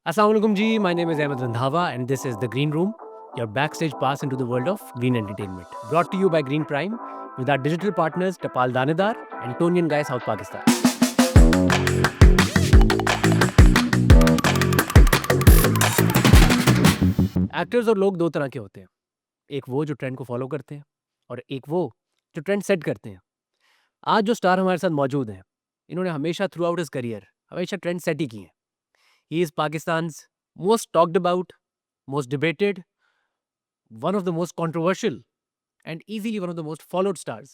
Assalamu alaikum ji, my name is Ahmed Randhawa and this is The Green Room, your backstage pass into the world of green entertainment. Brought to you by Green Prime with our digital partners Tapal Danedar and Tonian Guy South Pakistan. Actors और लोग दो तरह के होते हैं, एक वो जो ट्रेंड को फॉलो करते हैं और एक वो जो ट्रेंड सेट करते हैं। आज जो स्टार हमारे साथ मौजूद हैं, इन्होंने हमेशा थ्रू आउट हिज करियर हमेशा ट्रेंड सेट ही किए हैं। He is Pakistan's most talked about, most debated, one of the most controversial, and easily one of the most followed stars.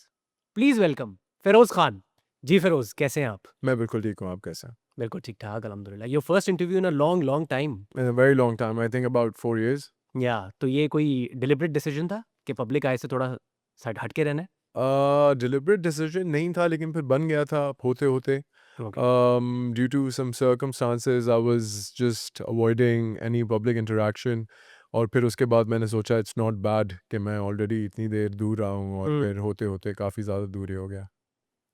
Please welcome Feroz Khan. Ji feroz, कैसे हैं आप? मैं बिल्कुल ठीक हूँ, आप कैसे हैं? बिल्कुल ठीक ठाक अल्हम्दुलिल्लाह. Your first interview in a long time. In a very long time, I think about 4 years. Yeah, तो ये कोई deliberate decision था कि पब्लिक आय से थोड़ा साइड हट के रहना है? Deliberate decision नहीं था, लेकिन फिर बन गया था होते-होते. Okay. Due to some circumstances, I was just avoiding any public interaction. और फिर उसके बाद मैंने सोचा it's not bad कि मैं ऑलरेडी इतनी देर दूर रहा हूँ और फिर होते-होते काफ़ी ज़्यादा दूरी हो गया.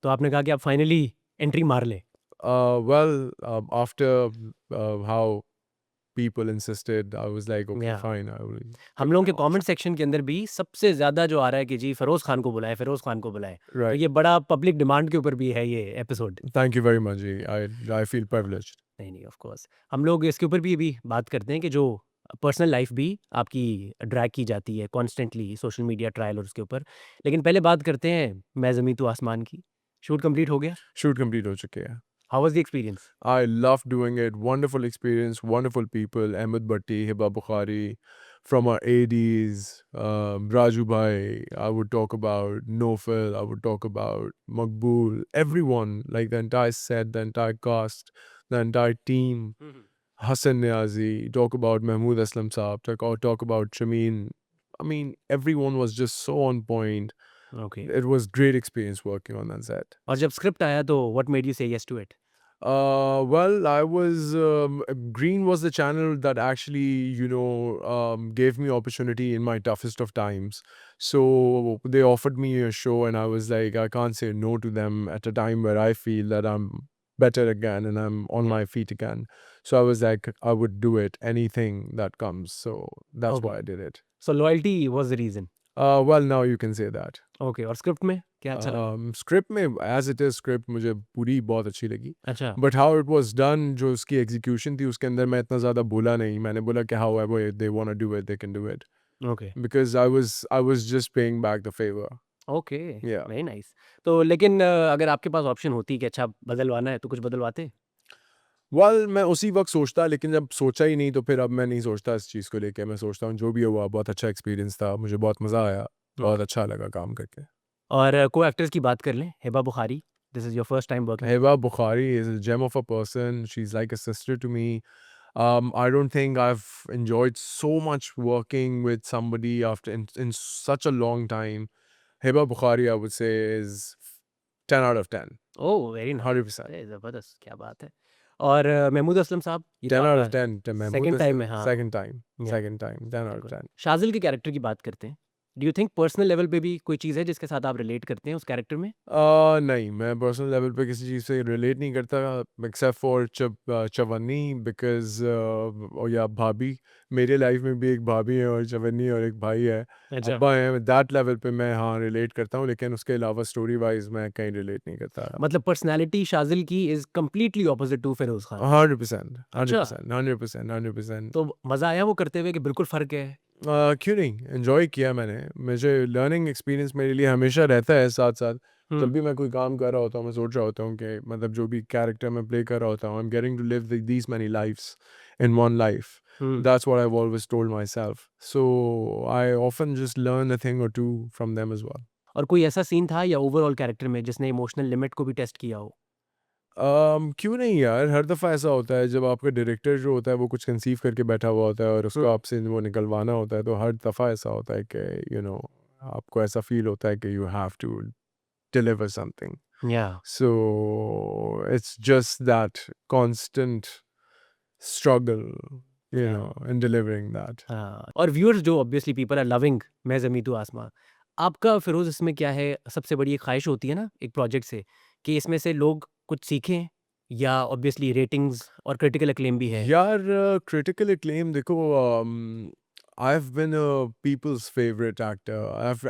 तो आपने कहा कि आप फाइनली एंट्री मार लें. Well, after how people insisted, I was like, okay, Yeah. fine, I will. हम लोगों के कमेंट सेक्शन के अंदर भी सबसे ज़्यादा जो आ रहा है कि जी फ़िरोज़ खान को बुलाएं, फ़िरोज़ खान को बुलाएं. तो Right. ये बड़ा पब्लिक डिमांड के ऊपर भी है ये episode. Thank you very much, जी. I feel privileged. नहीं, ऑफ कोर्स. हम लोग इसके ऊपर भी अभी बात करते हैं कि जो पर्सनल लाइफ भी आपकी ड्रैग की जाती है कॉन्स्टेंटली सोशल मीडिया ट्रायल और उसके ऊपर. लेकिन पहले बात करते हैं मैं ज़मीं तू आसमान की. शूट कंप्लीट हो गया? शूट कंप्लीट हो चुके हैं. How was the experience? I love doing it. Wonderful experience, wonderful people. Ahmed Bhatti, Hiba Bukhari, from our ADs, Raju Bhai. I would talk about Nofel. I would talk about Makbul. Everyone, like the entire set, the entire cast, the entire team. Hassan Niazi. Talk about Mahmood Aslam Saab. Talk about Shameen. I mean, everyone was just so on point. Okay. It was great experience working on that set. और जब script आया तो what made you say yes to it? Well, I was Green was the channel that actually, gave me opportunity in my toughest of times. So they offered me a show, and I was like, I can't say no to them at a time where I feel that I'm better again and I'm on my feet again. So I was like, I would do it, anything that comes. So that's why I did it. So loyalty was the reason. Well, now you can say that. Okay. और script में क्या अच्छा लगा? Script में as it is script मुझे पूरी बहुत अच्छी लगी. अच्छा. But how it was done, जो उसकी execution थी उसके अंदर मैं इतना ज़्यादा बोला नहीं. मैंने बोला कि however they want to do it, they can do it. Okay. Because I was just paying back the favor. Okay. Yeah. Very nice. तो लेकिन अगर आपके पास ऑप्शन होती कि अच्छा बदलवाना है तो कुछ बदलवाते? Well, मैं उसी वक्त सोचता, लेकिन जब सोचा ही नहीं तो फिर अब मैं नहीं सोचता इस चीज़ को लेके. मैं सोचता हूँ जो भी हुआ बहुत अच्छा एक्सपीरियंस था. मुझे बहुत मज़ा आया. बहुत अच्छा लगा काम करके. और को एक्टर्स की बात कर लें, Hiba Bukhari. This is your first time working. Hiba Bukhari is a gem of a person. She's like a sister to me. I don't think I've enjoyed so much working with somebody after in such a long time. Hiba Bukhari, I would say, is 10 out of 10. Oh! Very nice. 100%. अरे ज़बरदस्त, क्या बात है. और महमूद असलम साहब, ये 10 तो out आपका of 10. सेकंड टाइम है. हाँ. Second time. Yeah. Second time. 10 out of बिल्कुल. 10. शाज़िल के कैरेक्टर की बात करते हैं. Do you think personal level पे भी कोई चीज़ है जिसके साथ आप रिलेट करते हैं उस कैरेक्टर में? नहीं, मैं पर्सनल लेवल पे किसी चीज़ से रिलेट नहीं करता एक्सेप्ट फॉर चवन्नी बिकॉज़ या भाभी. मेरे लाइफ में भी एक भाभी है और चवन्नी और एक भाई है. अच्छा. अब्बा हैं. दैट लेवल पे मैं हाँ रिलेट करता हूँ, लेकिन उसके अलावा स्टोरी वाइज मैं कहीं रिलेट नहीं करता. मतलब पर्सनैलिटी शाज़िल की is completely opposite to Feroz Khan. 100%. अच्छा. 100%. 100%. 100%. तो मज़ा आया वो करते हुए कि बिल्कुल फ़र्क है? क्यों नहीं, एन्जॉय किया मैंने. मुझे लर्निंग एक्सपीरियंस मेरे लिए हमेशा रहता है साथ-साथ. जब भी मैं कोई काम कर रहा होता हूँ, मैं सोच रहा होता हूँ कि मतलब जो भी कैरेक्टर मैं प्ले कर रहा होता हूँ, I am getting to live these many lifes in one life. That's what I've always told myself. So I often just learn a thing or two from them as well. और कोई ऐसा scene था या overall character में जिसने emotional limit को भी test किया हो? क्यों नहीं यार, हर दफ़ा ऐसा होता है जब आपका डायरेक्टर जो होता है वो कुछ कंसीव करके बैठा हुआ होता है और उसको आपसे वो निकलवाना होता है, तो हर दफ़ा ऐसा होता है कि आपको ऐसा फील होता है कि you have to deliver something. Yeah. So it's just that constant struggle, in delivering that. हाँ. और व्यूअर्स जो ऑब्वियसली पीपल आर लविंग मैं ज़मीं तू आसमां. आपका फ़िरोज़ इसमें क्या है सबसे बड़ी एक ख़्वाहिश होती है ना एक प्रोजेक्ट से कि इसमें से लोग कुछ सीखें या ऑब्वियसली रेटिंग्स और क्रिटिकल अक्लेम भी है? यार क्रिटिकल acclaim देखो I've been a people's favorite actor.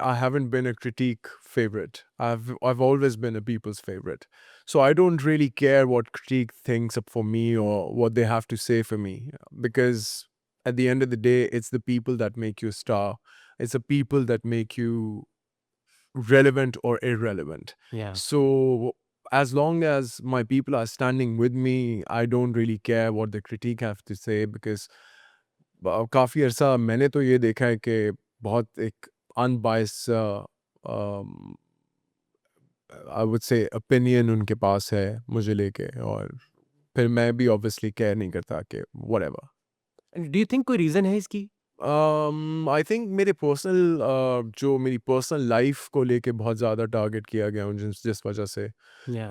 I haven't been a critique favorite. I've always been a people's favorite. So I don't really care what critique thinks up for me or what they have to say for me because at the end of the day it's the people that make you a star. It's the people that make you relevant or irrelevant. या So as long as my people are standing with me, I don't really care what the critique have to say because काफ़ी अरसा मैंने तो ये देखा है कि बहुत एक अनबायस्ड आई वुड से ओपिनियन उनके पास है मुझे लेके और फिर मैं भी ऑब्वियसली केयर नहीं करता कि व्हाटएवर डू यू थिंक कोई रीज़न है इसकी? आई थिंक मेरे पर्सनल जो मेरी पर्सनल लाइफ को लेके बहुत ज़्यादा टारगेट किया गया हूँ जिस जिस वजह से या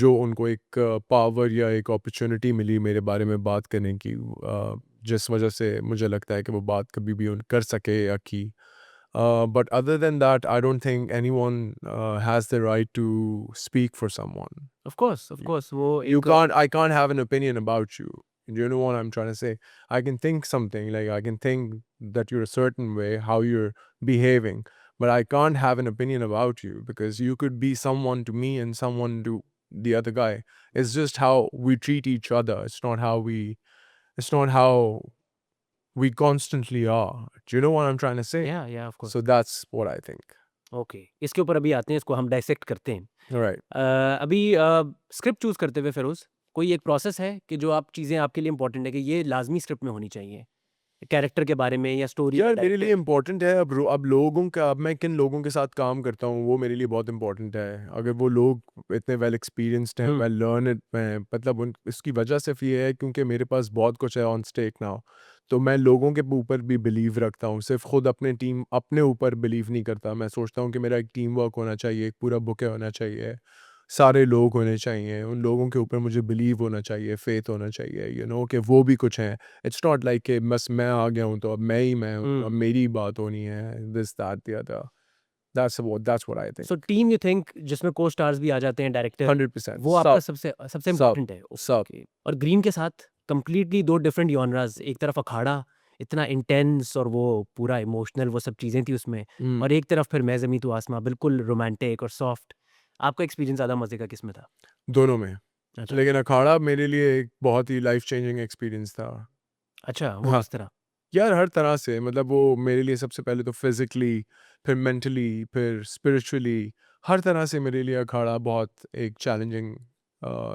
जो उनको एक पावर या एक अपॉर्चुनिटी मिली मेरे बारे में बात करने की जिस वजह से मुझे लगता है कि वो बात कभी भी उन कर सके या की but other than that I don't think anyone has the right to speak for someone of course वो you एक can't I can't have an opinion about you. Do you know what I'm trying to say? I can think something, like I can think that you're a certain way, how you're behaving, but I can't have an opinion about you because you could be someone to me and someone to the other guy. It's just how we treat each other. It's not how we constantly are. Do you know what I'm trying to say? या of course. So that's what I think. Okay, इसके ऊपर अभी आते हैं, इसको हम dissect करते हैं। All right. अभी स्क्रिप्ट चूज़ करते हुए फ़िरोज़, कोई एक प्रोसेस है कि जो आप चीज़ें आपके लिए इम्पोर्टेंट है कि ये लाज़मी स्क्रिप्ट में होनी चाहिए? कैरेक्टर के बारे में या स्टोरी यार मेरे डायरेक्टर लिए इम्पोर्टेंट है अब लोगों का अब मैं किन लोगों के साथ काम करता हूँ वो मेरे लिए बहुत इम्पोर्टेंट है अगर वो लोग इतने वेल एक्सपीरियंस्ड हैं हुँ, वेल लर्नड हैं मतलब उन इसकी वजह सिर्फ ये है क्योंकि मेरे पास बहुत कुछ है ऑन स्टेक नाउ तो मैं लोगों के ऊपर भी बिलीव रखता हूँ सिर्फ खुद अपने ऊपर बिलीव नहीं करता मैं सोचता हूँ कि मेरा एक टीम वर्क होना चाहिए एक पूरा बुके होना चाहिए सारे लोग होने चाहिए उन लोगों के ऊपर मुझे बिलीव होना चाहिए फेथ होना चाहिए कि वो भी कुछ हैं इट्स नॉट लाइक कि बस मैं आ गया हूँ तो अब मैं ही मैं हूँ अब हुँ। मेरी बात होनी है this that the other that's what I so think team you think जिसमें को-स्टार्स भी आ जाते हैं, डायरेक्टर, 100% वो आपका सब सबसे सबसे सब इम्पोर्टेंट है। सब ओके। और ग्रीन के साथ कंप्लीटली 2 डिफरेंट जॉनरास, एक तरफ अखाड़ा, इतना इंटेंस और वो पूरा इमोशनल वो सब चीज़ें थी उसमें, हम्म, और एक तरफ फिर मैं ज़मीं तू आसमां, बिल्कुल रोमांटिक और सॉफ्ट। आपका एक्सपीरियंस ज़्यादा मज़े का किसमें था? दोनों में अच्छा। लेकिन अखाड़ा मेरे लिए एक बहुत ही लाइफ चेंजिंग एक्सपीरियंस था अच्छा, वो हाँ किस तरह? यार हर तरह से मतलब वो मेरे लिए सबसे पहले तो फिजिकली फिर मेंटली फिर स्पिरिचुअली हर तरह से मेरे लिए अखाड़ा बहुत एक चैलेंजिंग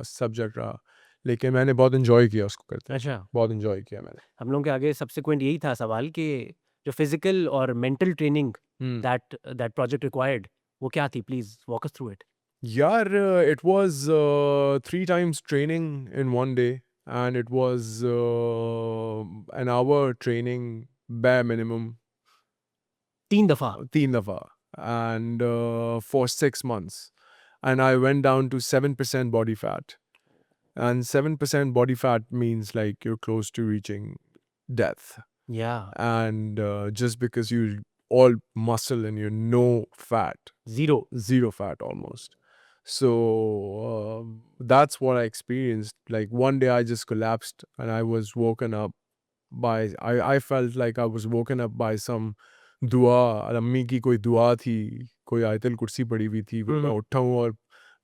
सब्जेक्ट रहा लेकिन मैंने बहुत इन्जॉय किया उसको करते अच्छा, बहुत इन्जॉय किया मैंने हम लोगों के आगे सब्सिक्वेंट यही था सवाल कि जो फिज़िकल और mental training hmm that that project required, वो क्या थी? Please walk us through it. यार it was 3 times training in one day and it was an hour training bare minimum 3 दफ़ा? 3 दफ़ा and for 6 months and I went down to 7% body fat. And 7% body fat means like you're close to reaching death. Yeah, And just because you're all muscle and you're no fat, 0। zero fat almost. So that's what I experienced. Like one day I just collapsed and I was woken up I felt like I was woken up by some दुआ अम्मी की कोई दुआ थी कोई आयतल कुर्सी पड़ी हुई थी हुँ, मैं हुँ। उठा हूँ और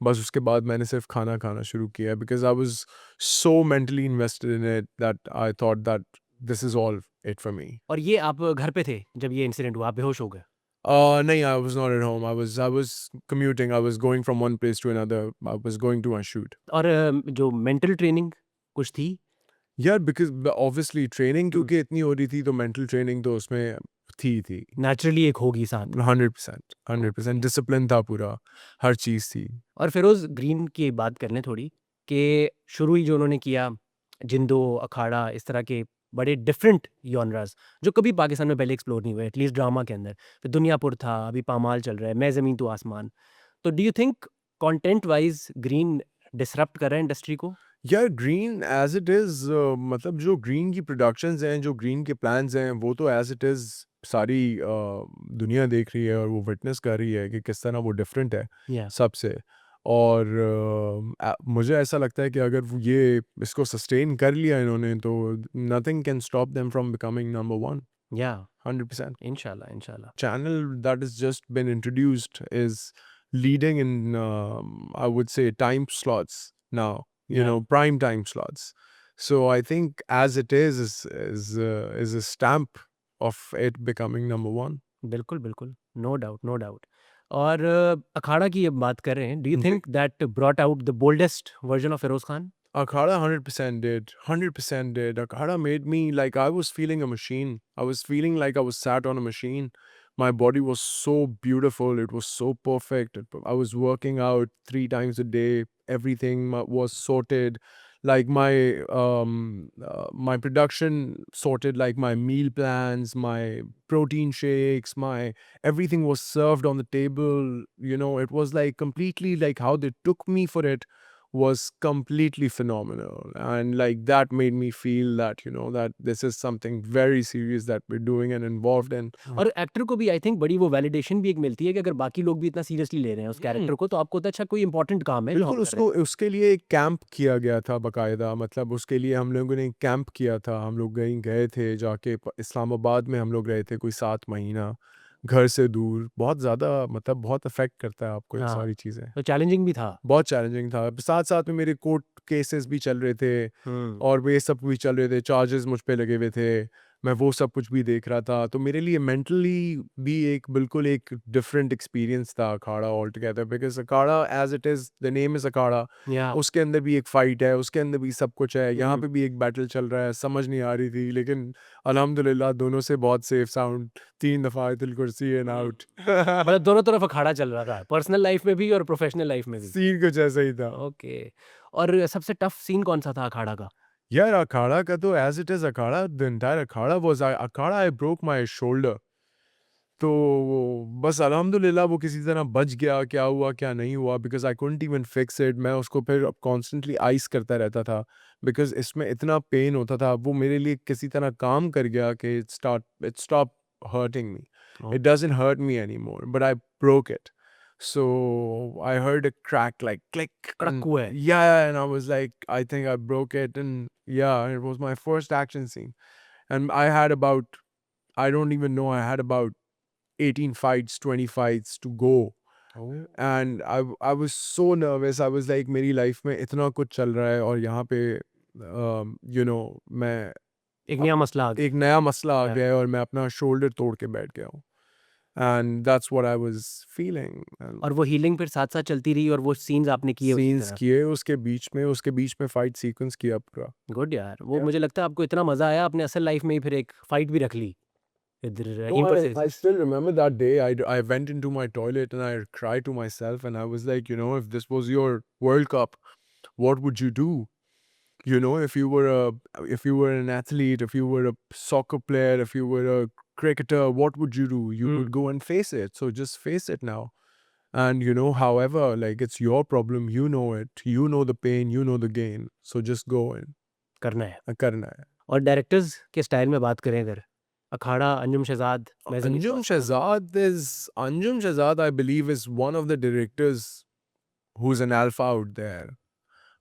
बस उसके बाद मैंने सिर्फ खाना खाना शुरू किया because I was so mentally invested in it that I thought that this is all it for me और ये आप घर पे थे जब ये इंसिडेंट हुआ, आप बेहोश हो गए? nahi, I was not at home. I was commuting. I was going from one place to another. I was going to my shoot. और जो मेंटल ट्रेनिंग कुछ थी? Yeah, because obviously training हुँ। क्योंकि इतनी हो रही थी तो mental training तो उसमें थी नेचुरली एक होगी साथ। 100% 100% ओके। डिसिप्लिन था पूरा हर चीज़ थी और फिरोज़ ग्रीन की बात कर लें थोड़ी, कि शुरू ही जो उन्होंने किया, जिंदो, अखाड़ा, इस तरह के बड़े डिफरेंट जॉनरास जो कभी पाकिस्तान में पहले एक्सप्लोर नहीं हुए, एटलीस्ट ड्रामा के अंदर। फिर दुनियापुर था, अभी पामाल चल रहा है, मैं ज़मीन तू आसमान। तो do you think content wise green disrupt कर रहा है इंडस्ट्री को? यार ग्रीन एज इट इज़ मतलब जो ग्रीन की प्रोडक्शंस हैं जो ग्रीन के प्लान्स हैं वो तो एज इट इज़ सारी दुनिया देख रही है और वो विटनेस कर रही है कि किस तरह वो डिफरेंट है या सबसे और मुझे ऐसा लगता है कि अगर ये इसको सस्टेन कर लिया इन्होंने तो nothing can stop them from becoming number one या 100%. इंशाल्लाह इंशाल्लाह Channel that has just been introduced is leading in I would say time slots now, you या know, prime time slots. So I think as it is a stamp of it becoming number one. बिल्कुल बिल्कुल no doubt no doubt और अखाड़ा की अब बात कर रहे हैं do you ji. Think that brought out the boldest version of Feroz Khan Akhada 100% did. 100% did. Akhada made me like I was feeling a machine. I was feeling like I was sat on a machine. My body was so beautiful. It was so perfect. I was working out 3 times a day. Everything was sorted. Like my production sorted, like my meal plans, my protein shakes, my everything was served on the table. You know, it was like completely like how they took me for it was completely phenomenal, and like that made me feel that, you know, that this is something very serious that we're doing and involved in. और actor को भी I think बड़ी वो validation भी एक मिलती है कि अगर बाकी लोग भी इतना सीरियसली ले रहे हैं उस हम्म, कैरेक्टर को तो आपको होता है अच्छा कोई इंपॉर्टेंट काम है जो हम बिल्कुल. कर रहे उसको उसके लिए एक कैंप किया गया था बकायदा. मतलब उसके लिए हम लोगों ने कैंप किया था. हम लोग गए थे जाके इस्लामाबाद में हम लोग रहे थे कोई 7 महीना घर से दूर. बहुत ज़्यादा मतलब बहुत अफेक्ट करता है आपको हैं ये हाँ सारी चीज़ें. तो चैलेंजिंग भी था बहुत चैलेंजिंग था. साथ साथ में मेरे कोर्ट केसेस भी चल रहे थे हम्म और वे सब भी चल रहे थे. चार्जेस मुझ पे लगे हुए थे. मैं वो सब कुछ भी देख रहा था. तो मेरे लिए मेंटली भी एक बिल्कुल एक डिफरेंट एक्सपीरियंस था Akhada all together. Because Akhada as it is the name is Akhada. या उसके अंदर भी एक फ़ाइट है, उसके अंदर भी सब कुछ है. यहाँ हम्म पे भी एक बैटल चल रहा है. समझ नहीं आ रही थी लेकिन अल्हम्दुलिल्लाह दोनों से बहुत सेफ साउंड. 3 दफ़ा आयतुल कुर्सी एंड आउट. मतलब दोनों तरफ अखाड़ा चल रहा था पर्सनल लाइफ में भी और प्रोफेशनल लाइफ में भी सीन कुछ ऐसा ही था. ओके और सबसे टफ सीन कौन सा था अखाड़ा का यार अखाड़ा का तो as it is Akhara the entire Akhara was Akhara I broke my shoulder. तो बस अल्हम्दुलिल्लाह वो किसी तरह बच गया. क्या हुआ क्या नहीं हुआ because I couldn't even fix it. मैं उसको फिर कॉन्स्टेंटली आइस करता रहता था बिकॉज़ इसमें इतना पेन होता था. वो मेरे लिए किसी तरह काम कर गया कि it stop hurting me. Oh, It doesn't hurt me anymore, but I broke it. So I heard a crack like click कड़क and हुआ है yeah, and I was like, I think I broke it. And yeah, it was my first action scene. And I had about, I don't even know, I had about 18 fights, 20 fights to go. And I was so nervous. I was like, मेरी life में इतना कुछ चल रहा है और यहाँ पे you know मैं एक अप नया मसला आ एक नया मसला आ गया गया है और मैं अपना शोल्डर तोड़ के बैठ गया हूँ. And that's what I was feeling. And और वो हीलिंग फिर साथ साथ चलती रही और वो सीन्स आपने किए उसी scenes तरह किए उसके बीच में फाइट सीक्वेंस किया पूरा. गुड यार वो Yeah. मुझे लगता है आपको इतना मजा आया आपने असल लाइफ में ही फिर एक फाइट भी रख ली इधर No, इम्पसिस I still remember that day. I went into my toilet and I cried to myself and I was like, you know, if this was your World Cup, what would you do? You know, if you were an athlete, if you were a soccer player, if you were a cricketer, what would you do? You would go and face it. So just face it now. And you know, however, like it's your problem, you know it, you know the pain, you know the gain. So just go and करना है karna hai. और directors के style में बात करें अगर Akhada Anjum Shahzad Mahjani Anjum Shahzad, I believe, is one of the directors who's an alpha out there.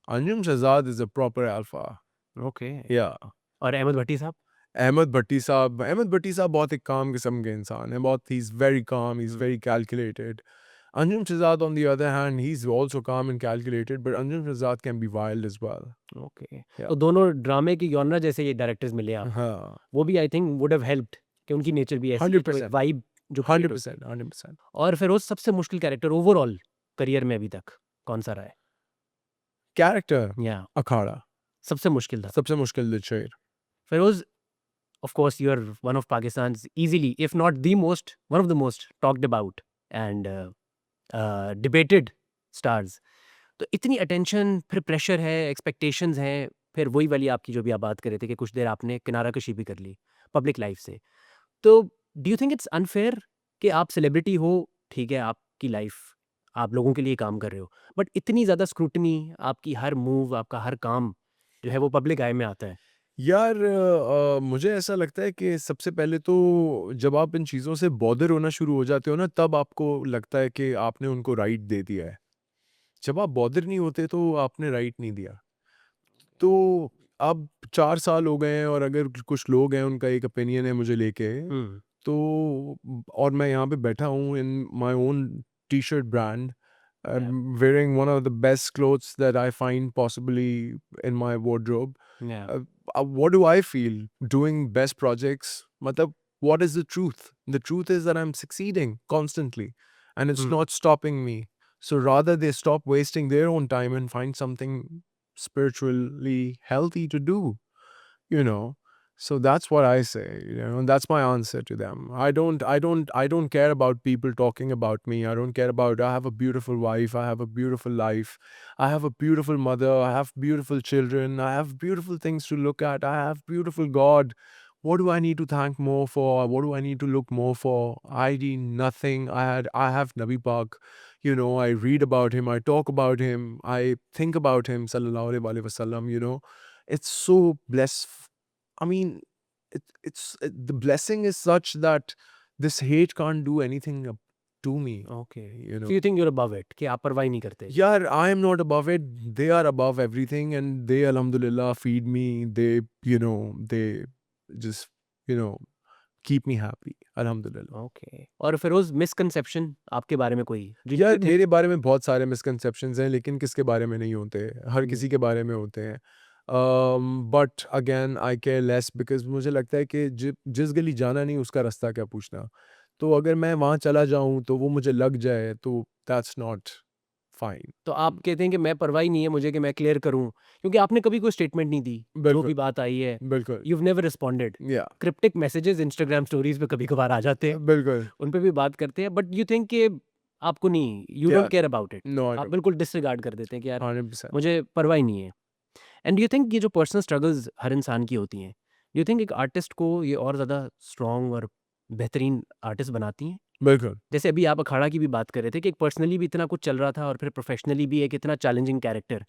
Anjum Shahzad is a proper alpha. Okay Yeah. और अहमद भट्टी साहब अहमद भट्टी साहब बहुत एक काम किस्म के इंसान है. बहुत he's very calm, he's very calculated. Anjum Shahzad, on the other hand, he's also calm and calculated, but Anjum Shahzad can be wild as well. Okay Yeah. तो दोनों ड्रामे की जॉनरा जैसे ये डायरेक्टर्स मिले आप हाँ, वो भी I think would have helped कि उनकी नेचर भी ऐसी है तो एक 100%. वाइब जो create होती है। 100%. 100%. और फिर उस सबसे मुश्किल कैरेक्टर ओवरऑल करियर में अभी तक कौन सा रहा है Character, या अखाड़ा. सबसे मुश्किल था सबसे मुश्किल दिलचस्प. Feroz, of course, you're one of Pakistan's easily, if not the most, one of the most talked about and debated stars. तो इतनी अटेंशन फिर प्रेशर है एक्सपेक्टेशंस हैं फिर वही वाली आपकी जो भी आप बात कर रहे थे कि कुछ देर आपने किनारा कशी भी कर ली पब्लिक लाइफ से तो do you think it's unfair कि आप सेलिब्रिटी हो ठीक है आपकी लाइफ आप लोगों के लिए काम कर रहे हो बट इतनी ज़्यादा स्क्रूटनी आपकी हर मूव आपका हर काम जो है वो पब्लिक आई में आता है यार मुझे ऐसा लगता है कि सबसे पहले तो जब आप इन चीज़ों से बॉदर होना शुरू हो जाते हो ना तब आपको लगता है कि आपने उनको राइट दे दिया है. जब आप बॉदर नहीं होते तो आपने राइट नहीं दिया। तो अब 4 साल हो गए हैं और अगर कुछ लोग हैं उनका एक ओपिनियन है मुझे लेके, हुँ, तो और मैं यहाँ पे बैठा हूँ in my own t-shirt brand, yeah, wearing one of the best clothes that I find possibly in my wardrobe. या, Uh, what do I feel doing best projects? Matlab, what is the truth? The truth is that I'm succeeding constantly and it's hmm, not stopping me. So rather they stop wasting their own time and find something spiritually healthy to do, you know. So that's what I say, and that's my answer to them. I don't care about people talking about me. I don't care about I have a beautiful wife, I have a beautiful life, I have a beautiful mother, I have beautiful children, I have beautiful things to look at, I have beautiful God. What do I need to thank more for? What do I need to look more for? I need nothing. I have Nabi Pak. I read about him, I talk about him, I think about him, sallallahu alaihi wasallam. It's so blessed. I mean, the blessing is such that this hate can't do anything to me. Okay. You so know, you think you are above it कि आप परवाह नहीं करते? yeah, I am not above it. They are above everything, and they, alhamdulillah, feed me. They just, you know, keep me happy. Alhamdulillah. Okay. और Firoz misconception आपके बारे में कोई जो यार you think? मेरे बारे में बहुत सारे मिसकंसेप्शंस हैं लेकिन किसके बारे में नहीं होते, हर हुँ, किसी के बारे में होते हैं। But again I care less because मुझे लगता है कि जिस गली जाना नहीं उसका रास्ता क्या पूछना। तो अगर मैं वहाँ चला जाऊँ तो वो मुझे लग जाए तो दैट्स नॉट फाइन। तो आप कहते हैं कि मैं परवाह ही नहीं है मुझे कि मैं क्लियर करूँ, क्योंकि आपने कभी कोई स्टेटमेंट नहीं दी, जो बिल्कुल, भी बात आई है, बिल्कुल। You have never responded. या क्रिप्टिक मैसेजेस इंस्टाग्राम स्टोरीज़ पे कभी-कभार आ जाते हैं, बिल्कुल। उन पे भी बात करते हैं, बट यू थिंक कि आपको नहीं, यू डोंट या केयर अबाउट इट। नो आई आप डोंट। बिल्कुल डिसरिगार्ड कर देते हैं कि यार 100%। मुझे परवाह ही नहीं है। एंड डू यू थिंक ये जो पर्सनल स्ट्रगल्स हर इंसान की होती हैं, डू यू थिंक एक आर्टिस्ट को ये और ज़्यादा स्ट्रॉन्ग और बेहतरीन आर्टिस्ट बनाती हैं? बिल्कुल। जैसे अभी आप अखाड़ा की भी बात कर रहे थे कि एक पर्सनली भी इतना कुछ चल रहा था और फिर प्रोफेशनली भी एक इतना चैलेंजिंग कैरेक्टर।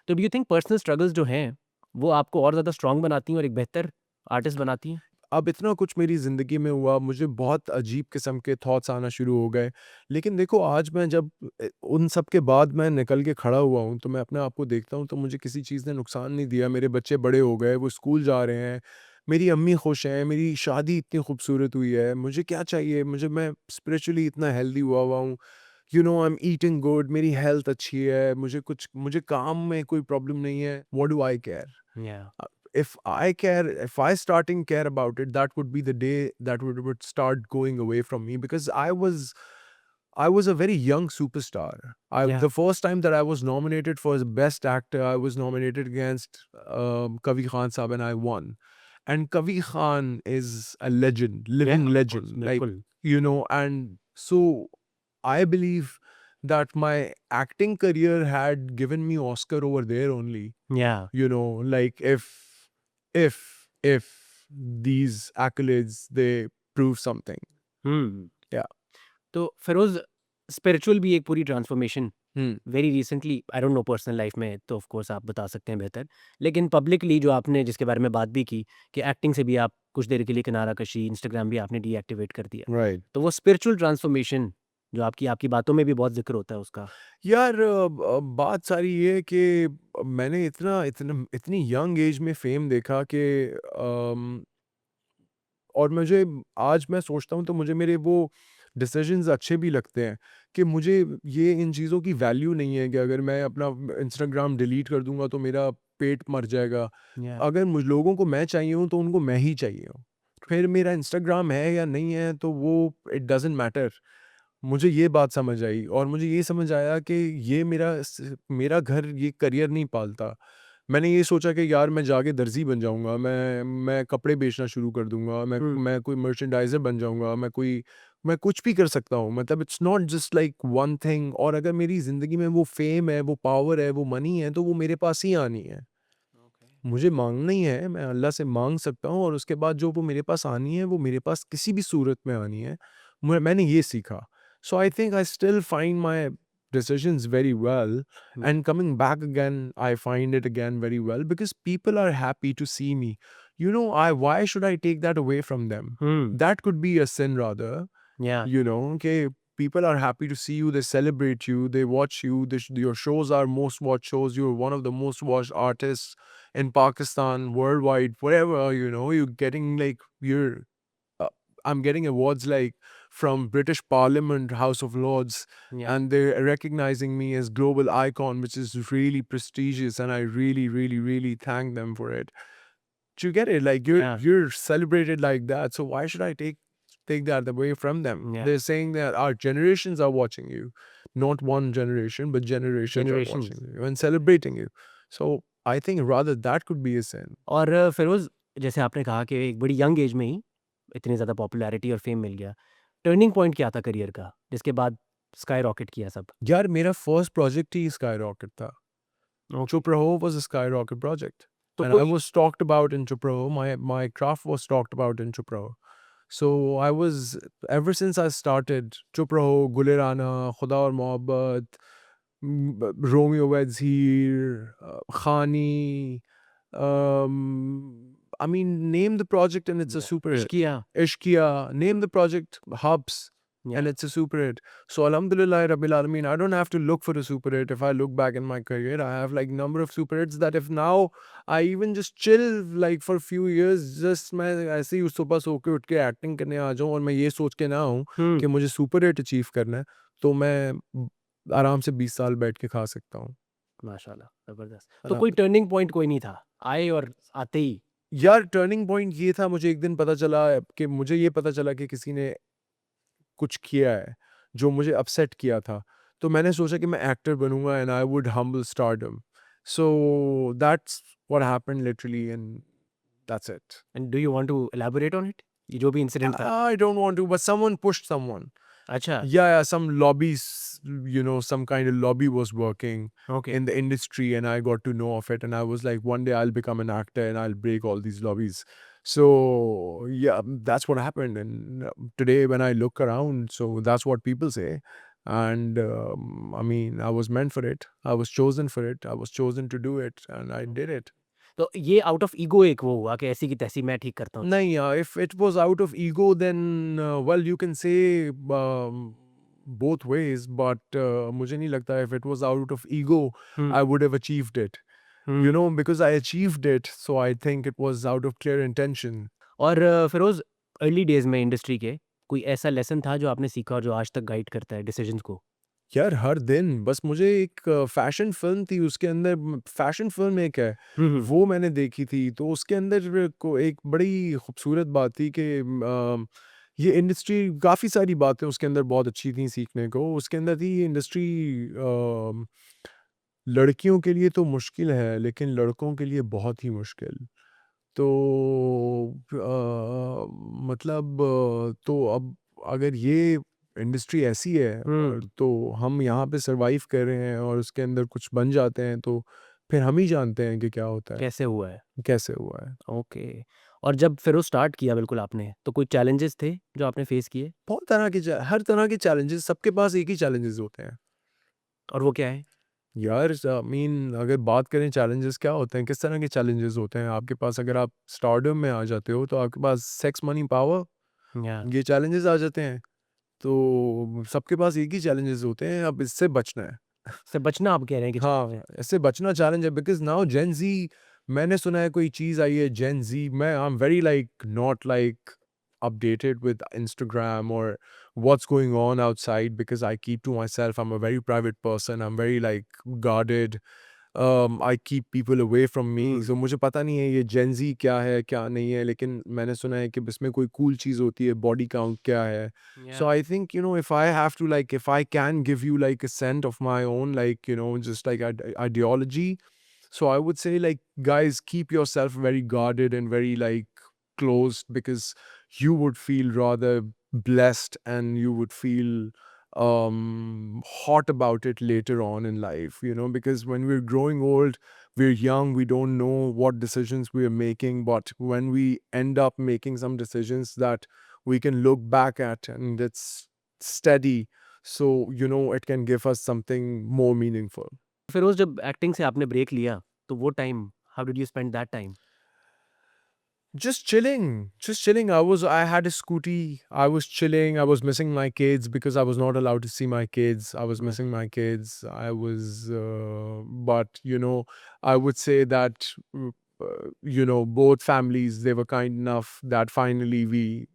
तो do you think personal struggles जो हैं, वो आपको और ज़्यादा स्ट्रॉन्ग बनाती हैं और एक बेहतर आर्टिस्ट बनाती हैं? अब इतना कुछ मेरी ज़िंदगी में हुआ, मुझे बहुत अजीब किस्म के थॉट्स आना शुरू हो गए। लेकिन देखो आज मैं जब उन सब के बाद मैं निकल के खड़ा हुआ हूँ, तो मैं अपने आप को देखता हूँ तो मुझे किसी चीज़ ने नुकसान नहीं दिया। मेरे बच्चे बड़े हो गए, वो स्कूल जा रहे हैं, मेरी अम्मी खुश हैं, मेरी शादी इतनी खूबसूरत हुई है। मुझे क्या चाहिए? मैं स्पिरिचुअली इतना हेल्दी हुआ हुआ हूँ। आई एम ईटिंग गुड, मेरी हेल्थ अच्छी है, मुझे काम में कोई प्रॉब्लम नहीं है। What do I care? या, uh, if I starting care about it, that would be the day that would start going away from me because I was a very young superstar. या, The first time that I was nominated for the best actor, I was nominated against Kavi Khan Saab and I won. And Kavi Khan is a legend, या, living of course, legend. Like, बिल्कुल। and so I believe that my acting career had given me Oscar over there only. या, Like if these accolades they prove something. Hmm. Yeah. तो Firoz spiritual भी एक पूरी transformation Hmm. Very recently, I don't no personal life में तो of course आप बता सकते हैं बेहतर। लेकिन पब्लिकली जो आपने जिसके बारे में बात भी की कि एक्टिंग से भी आप कुछ देर के लिए किनारा कशी, इंस्टाग्राम भी आपने डीएक्टिवेट कर दिया। Right. तो वो स्पिरिचुअल ट्रांसफॉर्मेशन जो आपकी आपकी बातों में भी बहुत ज़िक्र होता है उसका। यार बात सारी ये है कि मैंने इतना इतना इतनी यंग एज में फेम देखा कि अम, और मुझे आज मैं सोचता हूँ तो मुझे मेरे वो डिसीजंस अच्छे भी लगते हैं कि मुझे ये इन चीज़ों की वैल्यू नहीं है कि अगर मैं अपना इंस्टाग्राम डिलीट कर दूंगा तो मेरा पेट मर जाएगा। या, अगर मुझ लोगों को मैं चाहिए हूँ तो उनको मैं ही चाहिए हूँ। फिर मेरा इंस्टाग्राम है या नहीं है तो वो इट डज़न्ट मैटर। मुझे ये बात समझ आई और मुझे ये समझ आया कि ये मेरा घर ये करियर नहीं पालता। मैंने ये सोचा कि यार मैं जाके दर्जी बन जाऊँगा, मैं कपड़े बेचना शुरू कर दूँगा, मैं हुँ, मैं कोई मर्चेंडाइज़र बन जाऊँगा, मैं कुछ भी कर सकता हूँ। मतलब it's not just like one thing और अगर मेरी ज़िंदगी में वो फ़ेम है, वो पावर है, वो मनी है, तो वो मेरे पास ही आनी है। ओके, मुझे माँगना ही है, मैं अल्लाह से माँग सकता हूँ और उसके बाद जो वो मेरे पास आनी है, वो मेरे पास किसी भी सूरत में आनी है। मैंने ये सीखा। So I think I still find my decisions very well, hmm, and coming back again I find it again very well because people are happy to see me. I why should I take that away from them? Hmm, That could be a sin rather, या, कि people are happy to see you, they celebrate you, they watch you, your shows are most watched shows, you're one of the most watched artists in Pakistan, worldwide, whatever, you're getting like, uh, I'm getting awards like from British Parliament, House of Lords, Yeah. and they're recognizing me as global icon, which is really prestigious, and I really, really, really thank them for it. Do you get it? Like Yeah. you're celebrated like that, so why should I take that away from them? Yeah. They're saying that our generations are watching you, not one generation, but generations are Generations. watching you and celebrating you. So I think rather that could be a sin. और फिरोज़ जैसे आपने कहा कि एक बड़ी young age में ही इतनी ज़्यादा पॉपुलैरिटी और फेम मिल गया। टर्निंग पॉइंट क्या था करियर का, जिसके बाद स्काई रॉकेट किया सब? यार मेरा फर्स्ट प्रोजेक्ट ही स्काईरॉकेट था. Okay. Chup Raho was a skyrocket project. तो And I कोई was talked about in Chup Raho. My craft was talked about in Chup Raho. So I was, ever since I started, Chup Raho, Gulirana, Khuda aur Mohabbat, Romeo Weds Here, Khani, I mean, name the project and it's a super hit. Ishqiya. Ishkia, name the project, Hubs, या। and it's a super hit. So Alhamdulillah Rabbil Alameen, I don't have to look for a super hit. If I look back in my career, I have like number of super hits that if now I even just chill like for a few years, just मैं ऐसे ही सुबह सो के उठ के acting करने आ जाऊँ और मैं ये सोच के ना आऊँ हुँ। कि मुझे सुपर हिट अचीव करना है, तो मैं आराम से 20 साल बैठ के खा सकता हूँ. माशाल्लाह, ज़बरदस्त। तो अल्हम्दुलिल्लाह. कोई टर्निंग पॉइंट कोई नहीं था? आए और आते ही यार टर्निंग पॉइंट ये था, मुझे एक दिन पता चला कि मुझे ये पता चला कि किसी ने कुछ किया है जो मुझे अपसेट किया था, तो मैंने सोचा कि मैं एक्टर बनूंगा and I would humble stardom. So that's what happened literally and that's it. And do you want to elaborate on it? ये जो भी इंसिडेंट था? I don't want to, but someone pushed someone. अच्छा। Yeah, some lobbies, some kind of lobby was working okay. in the industry, and I got to know of it. And I was like, one day I'll become an actor and I'll break all these lobbies. So, yeah, that's what happened. And today, when I look around, so that's what people say. And I mean, I was meant for it. I was chosen for it. I was chosen to do it, and I did it. तो ये out of ego एक वो हुआ कि ऐसी की तैसी मैं ठीक करता हूँ। Nahin, if it was out of ego, then well, you can say both ways. But मुझे नहीं लगता if it was out of ego, hmm. I would have achieved it. Hmm. Because I achieved it, so I think it was out of clear intention. और Firoz early days में industry के कोई ऐसा lesson था जो आपने सीखा और जो आज तक गाइड करता है डिसीजंस को? यार हर दिन बस मुझे एक फैशन फिल्म थी, उसके अंदर फैशन फिल्म एक है, हुँ, हुँ। वो मैंने देखी थी, तो उसके अंदर को एक बड़ी खूबसूरत बात थी कि ये इंडस्ट्री, काफ़ी सारी बातें उसके अंदर बहुत अच्छी थी सीखने को. उसके अंदर थी ये इंडस्ट्री लड़कियों के लिए तो मुश्किल है, लेकिन लड़कों के लिए बहुत ही मुश्किल. तो मतलब तो अब अगर ये इंडस्ट्री ऐसी है हुँ। तो हम यहाँ पे सरवाइव कर रहे हैं और उसके अंदर कुछ बन जाते हैं, तो फिर हम ही जानते हैं कि क्या होता है, कैसे हुआ है? कैसे हुआ है. ओके। और जब फिरोज़ स्टार्ट किया बिल्कुल आपने, तो कोई चैलेंजेस थे जो आपने फेस किए? बहुत तरह के हर तरह के चैलेंजेस, सबके पास एक ही चैलेंजेस होते हैं. और वो क्या है? यार आई मीन अगर बात करें चैलेंजेस क्या होते हैं, किस तरह के चैलेंजेस होते हैं आपके पास, अगर आप स्टारडम में आ जाते हो तो आपके पास सेक्स, मनी, पावर, या ये चैलेंजेस आ जाते हैं. तो सबके पास एक ही चैलेंजेस होते हैं, अब इससे बचना है. से बचना आप कह रहे हैं कि चैलेंज हाँ, है। इससे बचना चैलेंज है, बिकॉज़ नाउ जेन ज़ी, मैंने सुना है कोई चीज़ आई है जेन ज़ी, मैं I am very like not like updated with Instagram or what's going on outside, because I keep to myself. I'm a very private person. I'm very like guarded. I keep people away from me. Hmm. So मुझे पता नहीं है ये Gen Z क्या है क्या नहीं है, लेकिन मैंने सुना है कि इसमें कोई cool चीज़ होती है, body count क्या है. So या I think, if I have to, like, if I can give you like a scent of my own, like, just like ideology. So I would say, like, guys, keep yourself very guarded and very like closed, because you would feel rather blessed and you would feel hot about it later on in life, because when we're growing old, we're young, we don't know what decisions we're making, but when we end up making some decisions that we can look back at and it's steady, so it can give us something more meaningful. Firoz जब acting से आपने break लिया, तो वो time how did you spend that time? Just chilling. I had a scooty. I was chilling. I was missing my kids because I was not allowed to see my kids. I was Mm. missing my kids. But I would say that, both families, they were kind enough that finally we,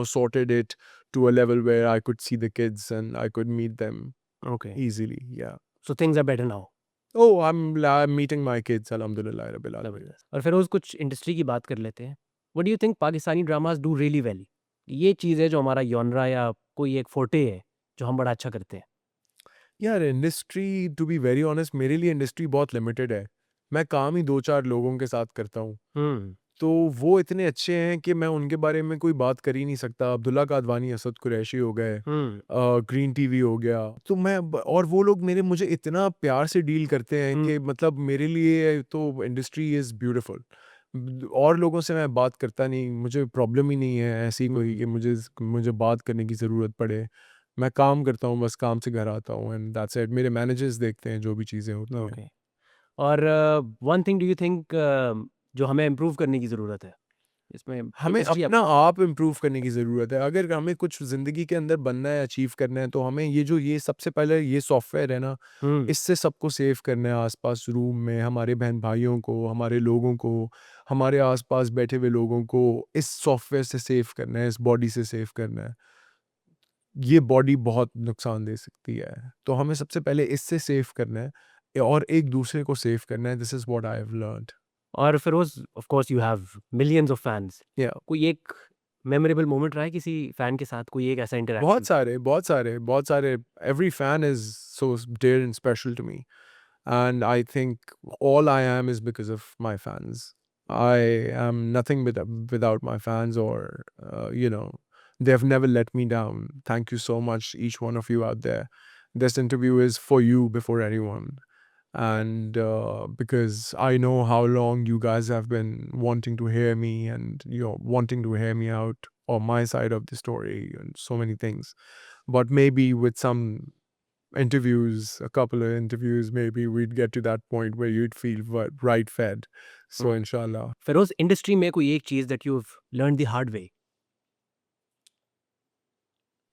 sorted it to a level where I could see the kids and I could meet them Okay. easily. Yeah. So things are better now. Oh, I'm meeting my kids. Alhamdulillah Rabbil Alamin. ज़बरदस्त। और फिरोज़ कुछ industry की बात कर लेते हैं। What do you think Pakistani dramas do really well? ये चीज़ है जो हमारा जॉनरा या कोई एक फोर्टे है, जो हम बड़ा अच्छा करते हैं? यार industry, to be very honest, मेरे लिए इंडस्ट्री बहुत लिमिटेड है। मैं काम ही 2-4 लोगों के साथ करता हूँ। हुँ, तो वो इतने अच्छे हैं कि मैं उनके बारे में कोई बात कर ही नहीं सकता। अब्दुल्ला कादवानी, असद कुरैशी हो गए, हुँ, ग्रीन टीवी हो गया। तो मैं ब और वो लोग मुझे इतना प्यार से डील करते हैं हुँ, कि मतलब मेरे लिए तो इंडस्ट्री इज़ ब्यूटीफुल। और लोगों से मैं बात करता नहीं, मुझे प्रॉब्लम ही नहीं है ऐसी कोई हुँ, कि मुझे बात करने की ज़रूरत पड़े। मैं काम करता हूँ, बस काम से घर आता हूँ एंड दैट्स इट। मेरे मैनेजर्स देखते हैं जो भी चीज़ें होती हैं। ओके। और one thing do you think जो हमें इम्प्रूव करने की ज़रूरत है? इसमें हमें इंडस्ट्री अब अपना आप इम्प्रूव करने की ज़रूरत है। अगर हमें कुछ ज़िंदगी के अंदर बनना है, अचीव करना है, तो हमें ये सबसे पहले ये सॉफ्टवेयर है ना, हुँ, इससे सबको सेव करना है। आस-पास रूम में हमारे बहन-भाइयों को, हमारे लोगों को, हमारे आस-पास बैठे हुए लोगों को इस सॉफ्टवेयर से सेव करना है, इस बॉडी से सेव करना है। ये बॉडी बहुत नुकसान दे सकती है, तो हमें सबसे पहले इससे सेव करना है और एक दूसरे को सेव करना है। This is what I have learned. और Firoz of course you have millions of fans. या कोई एक मेमोरेबल मोमेंट रहा है किसी फैन के साथ, कोई एक ऐसा बहुत इंटरैक्शन? सारे, बहुत सारे, बहुत सारे। Every fan is so dear and special to me, and I think all I am is because of my fans. I am nothing without my fans, or they've never let me down. Thank you so much, each one of you out there. This interview is for you before anyone, and because I know how long you guys have been wanting to hear me, and wanting to hear me out on my side of the story and so many things. But maybe with some interviews, a couple of interviews, maybe we'd get to that point where you'd feel right fed. So hmm. inshallah, Firoz industry में कोई एक चीज़ that you have learned the hard way?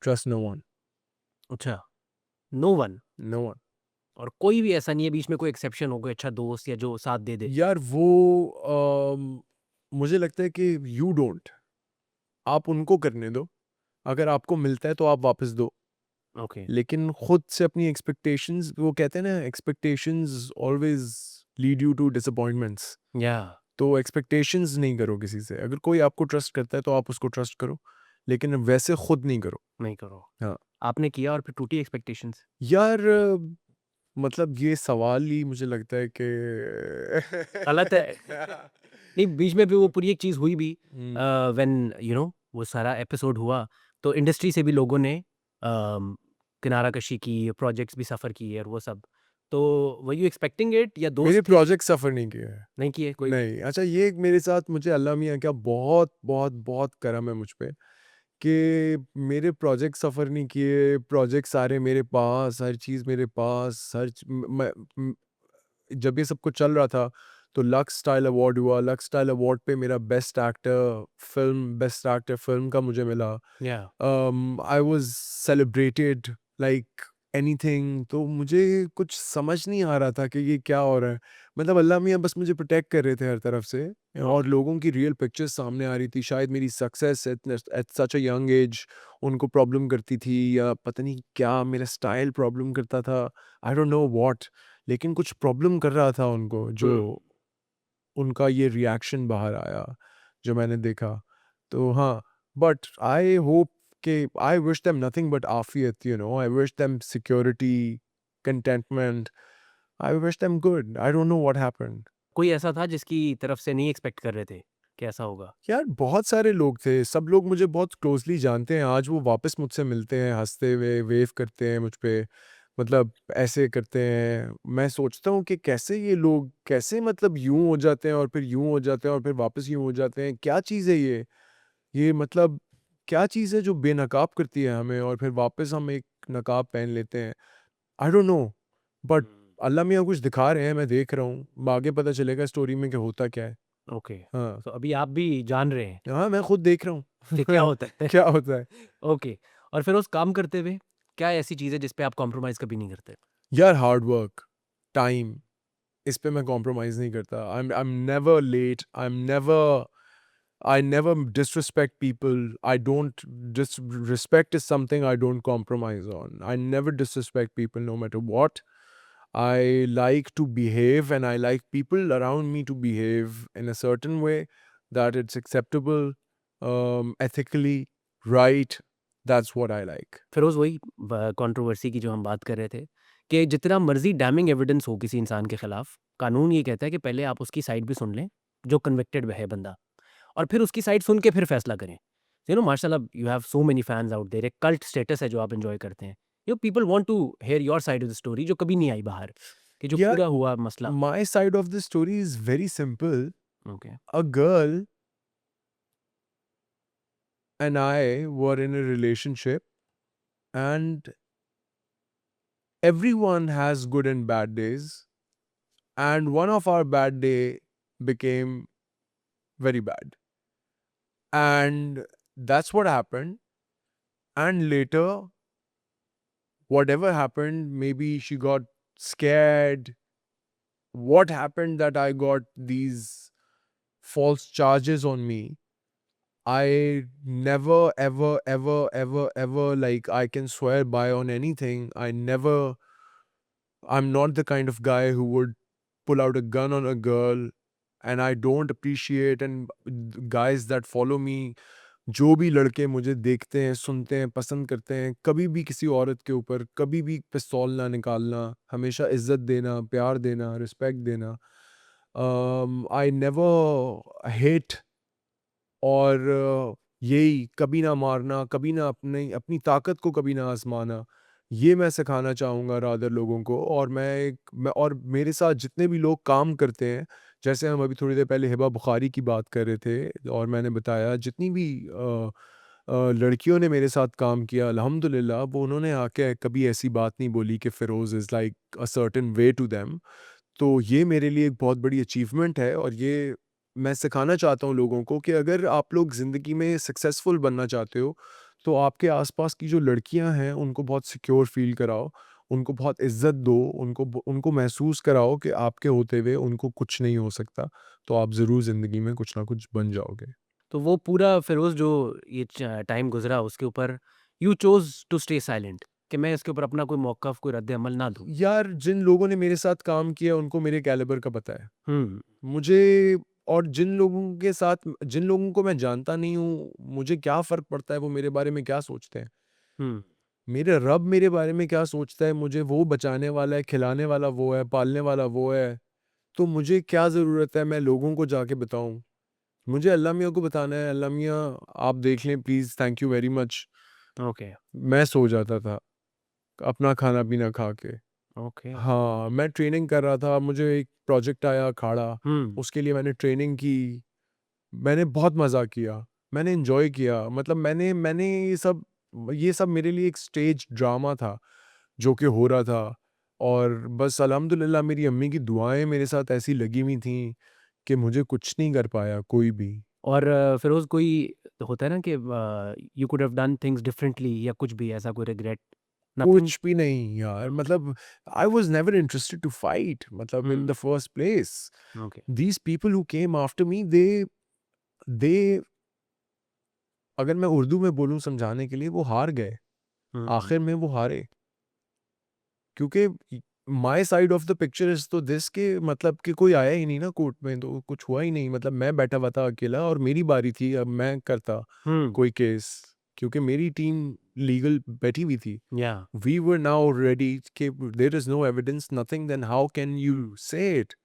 trust no one. अच्छा, no one. No one. और कोई भी ऐसा नहीं है बीच में कोई एक्सेप्शन हो, कोई अच्छा दोस्त या जो साथ दे दे? यार वो मुझे लगता है कि यू डोंट, आप उनको करने दो। अगर आपको मिलता है तो आप वापस दो। ओके, लेकिन खुद से अपनी एक्सपेक्टेशंस, वो कहते हैं ना, expectations always lead you to disappointments. या तो एक्सपेक्टेशंस नहीं करो किसी से। अगर कोई आपको ट्रस्ट करता है तो आप उसको ट्रस्ट करो, लेकिन वैसे खुद नहीं करो। नहीं करो। हाँ। आपने किया और फिर टूटी एक्सपेक्टेशंस? यार मतलब ये सवाल ही मुझे लगता है कि गलत है। नहीं, बीच में भी वो पूरी एक चीज़ हुई भी हम्म, व्हेन वो सारा एपिसोड हुआ, तो इंडस्ट्री से भी लोगों ने किनारा कशी की, प्रोजेक्ट्स भी सफ़र किए और वो सब। तो वर यू एक्सपेक्टिंग इट या मेरे दोस्त थे? प्रोजेक्ट सफ़र नहीं किए हैं। नहीं किए कोई? नहीं, अच्छा, ये एक मेरे साथ, मुझे अल्लाह मियाँ का बहुत बहुत बहुत करम है मुझ पे कि मेरे प्रोजेक्ट सफ़र नहीं किए। प्रोजेक्ट सारे मेरे पास, हर चीज़ मेरे पास, हर च म जब ये सब कुछ चल रहा था, तो लक्स स्टाइल अवार्ड हुआ। लक्स स्टाइल अवार्ड पे मेरा बेस्ट एक्टर फ़िल्म का मुझे मिला। या I was celebrated like anything. तो मुझे कुछ समझ नहीं आ रहा था कि ये क्या हो रहा है। मतलब अल्लाह मियाँ बस मुझे प्रोटेक्ट कर रहे थे हर तरफ से, और ओके। लोगों की रियल पिक्चर्स सामने आ रही थी। शायद मेरी success at such a young age उनको प्रॉब्लम करती थी, या पता नहीं क्या मेरा स्टाइल प्रॉब्लम करता था। आई डोंट नो व्हाट, लेकिन कुछ प्रॉब्लम कर रहा था उनको, जो हुँ। उनका ये रिएक्शन बाहर आया, जो मैंने देखा। तो हाँ, बट आई होप कि I wish them nothing but आफियत, I wish them security, contentment, I wish them good. I don't know what happened. कोई ऐसा था जिसकी तरफ से नहीं एक्सपेक्ट कर रहे थे कि ऐसा होगा? यार बहुत सारे लोग थे, सब लोग मुझे बहुत क्लोज़ली जानते हैं। आज वो वापस मुझसे मिलते हैं, हँसते हुए वेव करते हैं मुझ पे, मतलब ऐसे करते हैं। मैं सोचता हूँ कि कैसे ये लोग, कैसे मतलब यूँ हो जाते हैं और फिर यूँ हो जाते हैं और फिर वापस यूँ हो जाते हैं। क्या चीज़ है ये? ये मतलब क्या चीज़ है जो बेनकाब करती है हमें और फिर वापस हम एक नकाब पहन लेते हैं? आई डोंट नो, बट हुँ। अल्लाह मियाँ कुछ दिखा रहे हैं, मैं देख रहा हूँ। आगे पता चलेगा स्टोरी में कि होता क्या है। ओके। हाँ, तो अभी आप भी जान रहे हैं हाँ, मैं खुद देख रहा कि क्या हूँ होता है। क्या होता है। ओके। और फिर उस काम करते हुए क्या ऐसी चीज़ है जिस पे आप कॉम्प्रोमाइज़ कभी नहीं करते? यार हार्ड वर्क, टाइम, इस पे मैं कॉम्प्रोमाइज़ नहीं करता। I am never late, I never disrespect people. I don't disrespect is something I don't compromise on. I never disrespect people no matter what. I like to behave and I like people around me to behave in a certain way that it's acceptable, ethically right. That's what I like. Firoz वही controversy की जो हम बात कर रहे थे कि जितना मर्ज़ी डैमिंग एविडेंस हो किसी इंसान के खिलाफ, कानून ये कहता है कि पहले आप उसकी साइड भी सुन लें, जो कन्विक्टेड है बंदा, और फिर उसकी साइड सुन के फिर फैसला करें। यू नो माशाल्लाह you have so many fans out there, एक कल्ट स्टेटस है जो आप एन्जॉय करते हैं। You people want to hear your side of the story जो कभी नहीं आई बाहर, कि जो Yeah, पूरा हुआ मसला। my side of the story is very simple. Okay. A girl and I were in a relationship, and everyone has good and bad days. And one of our bad day became very bad. And that's what happened. And later, whatever happened, maybe she got scared. What happened that I got these false charges on me? I never, ever, ever, ever, ever, like, I can swear by on anything. I'm not the kind of guy who would pull out a gun on a girl. And I don't appreciate and guys that follow me, जो भी लड़के मुझे देखते हैं, सुनते हैं, पसंद करते हैं, कभी भी किसी औरत के ऊपर कभी भी पिस्तौल ना निकालना, हमेशा इज़्ज़त देना, प्यार देना, रिस्पेक्ट देना। आई नेवर हेट और यही कभी ना मारना, कभी ना अपनी अपनी ताकत को कभी ना आज़माना, ये मैं सिखाना चाहूँगा रादर लोगों को। और मैं और मेरे साथ जितने भी लोग काम करते हैं, जैसे हम अभी थोड़ी देर पहले हिबा बुखारी की बात कर रहे थे और मैंने बताया जितनी भी लड़कियों ने मेरे साथ काम किया अल्हम्दुलिल्लाह वो उन्होंने आके कभी ऐसी बात नहीं बोली कि Feroz is like a certain way to them. तो ये मेरे लिए एक बहुत बड़ी अचीवमेंट है और ये मैं सिखाना चाहता हूँ लोगों को कि अगर आप लोग ज़िंदगी में सक्सेसफुल बनना चाहते हो, तो आपके आसपास की जो लड़कियाँ हैं, उनको बहुत सिक्योर फ़ील कराओ, उनको बहुत इज़्ज़त दो, उनको महसूस कराओ कि आपके होते हुए उनको कुछ नहीं हो सकता, तो आप ज़रूर ज़िंदगी में कुछ ना कुछ बन जाओगे। तो वो पूरा फिरोज़ जो ये टाइम गुज़रा उसके ऊपर you chose to stay silent कि मैं इसके ऊपर अपना कोई मौक़िफ़, कोई रद्द-ए-अमल ना दूँ। यार, जिन लोगों ने मेरे साथ काम किया, उनको मेरे कैलिबर का पता है। हुँ, मुझे और जिन लोगों को मैं जानता नहीं हूँ, मुझे क्या फ़र्क पड़ता है वो मेरे बारे में क्या सोचते हैं। हुँ, मेरे रब मेरे बारे में क्या सोचता है, मुझे वो बचाने वाला है, खिलाने वाला वो है, पालने वाला वो है, तो मुझे क्या ज़रूरत है मैं लोगों को जाके बताऊँ। मुझे अल्लाह मियाँ को बताना है, अल्लाह मियाँ आप देख लें please, thank you very much. Okay, मैं सो जाता था, अपना खाना-पीना खा के। ओके। हाँ, मैं ट्रेनिंग कर रहा था, मुझे एक प्रोजेक्ट आया अखाड़ा, हुँ, उसके लिए मैंने ट्रेनिंग की, मैंने बहुत मज़ा किया, मैंने एन्जॉय किया, मतलब मैंने ये सब मेरे लिए एक स्टेज ड्रामा था, जो कि हो रहा था और बस अल्हम्दुलिल्लाह मेरी अम्मी की दुआएँ मेरे साथ ऐसी लगी हुई थीं, कि मुझे कुछ नहीं कर पाया कोई भी। और फिरोज़ कोई होता है ना कि you could have done things differently या कुछ भी ऐसा कोई रिग्रेट? नथिंग? कुछ भी नहीं यार, मतलब I was never interested to fight मतलब in hmm, the first place. Okay. These people who came after me they अगर मैं उर्दू में बोलूँ समझाने के लिए वो हार गए, हुँ, हुँ, आखिर में वो हारे। क्योंकि my side of the picture is तो दिस कि मतलब कि कोई आया ही नहीं ना कोर्ट में तो कुछ हुआ ही नहीं मतलब मैं बैठा हुआ था अकेला और मेरी बारी थी अब मैं करता हुँ, कोई केस क्योंकि मेरी टीम लीगल बैठी हुई थी। या We were now ready कि there is no evidence, nothing, then how can you say it?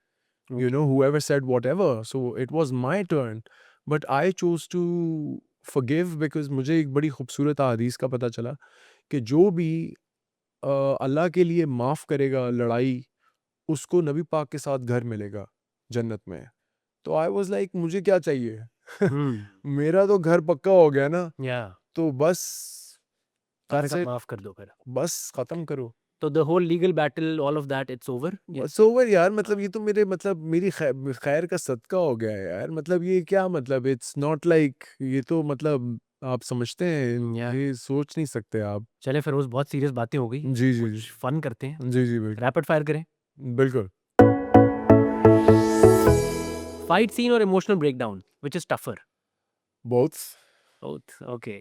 You okay. know, whoever said whatever. So it was my turn. But I chose to forgive because मुझे एक बड़ी खूबसूरत हदीस का पता चला कि जो भी अल्लाह के लिए माफ़ करेगा लड़ाई, उसको नबी पाक के साथ घर मिलेगा जन्नत में। तो आई वाज़ लाइक मुझे क्या चाहिए? हुँ, मेरा तो घर पक्का हो गया ना, या तो बस सारे दैट्स काम इट, माफ़ कर दो फिर। बस ख़त्म करो। तो the whole legal battle, all of that, it's over. सोवर यार, मतलब ये तो मेरे मतलब मेरी खैर का सदका हो गया है यार, मतलब ये क्या मतलब, इट्स नॉट लाइक, ये तो मतलब आप समझते हैं, या ये सोच नहीं सकते आप। चले फिरोज, बहुत सीरियस बातें हो गई, जी, जी, जी। कुछ फन करते हैं, जी, जी, बिल्कुल। रैपिड फायर करें। बिल्कुल। फाइट सीन और emotional breakdown, which is tougher? Both. Both, okay.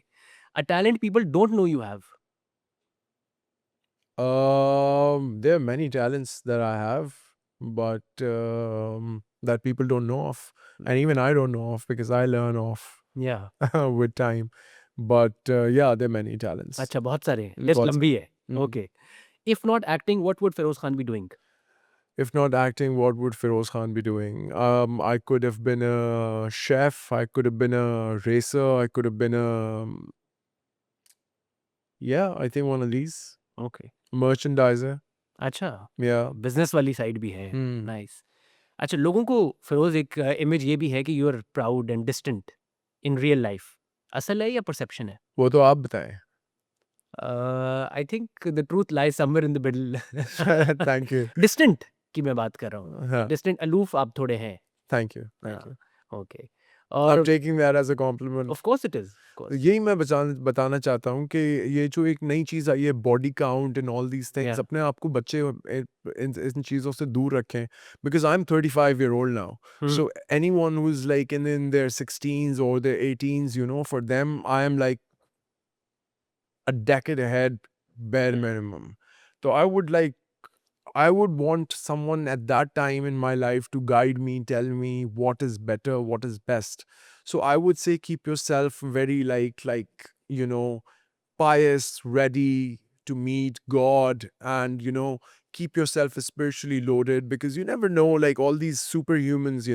A talent people don't know you have? There are many talents that I have, but that people don't know of, and even I don't know of because I learn off या with time. But yeah, there are many talents. अच्छा, बहुत सारे हैं, list Lots. लंबी है। Mm. Okay, if not acting what would Feroz Khan be doing? If not acting, what would Feroz Khan be doing? I could have been a chef. I could have been a racer. I could have been a, yeah, I think one of these. Okay, Merchandiser. अच्छा, Yeah. Business वाली side भी है, Hmm. Nice. अच्छा, लोगों को फिरोज एक image ये भी है कि you are proud and distant in real life, असल है या परसेप्शन है? वो तो आप बताएं. I think the truth lies somewhere in the middle. Thank you. Distant की मैं बात कर रहा हूँ, हाँ, डिस्टेंट, अलूफ आप थोड़े हैं। thank you. Thank हाँ, you. ओके। I'm और taking that as a compliment. Of course it is, of तो कोर्स, यही मैं बताना चाहता हूँ कि ये जो एक नई चीज़ आई है, body count and all these या थिंग्स, अपने आप को बच्चे इन चीज़ों से दूर रखें, because I am 35 year old now, so any one who is like in their 16s or their 18s, for them I am like a decade ahead, bare minimum. So I would want someone at that time in my life to guide me, tell me what is better, what is best. So I would say keep yourself very pious, ready to meet God, and keep yourself spiritually loaded, because you never know, like all these superhumans,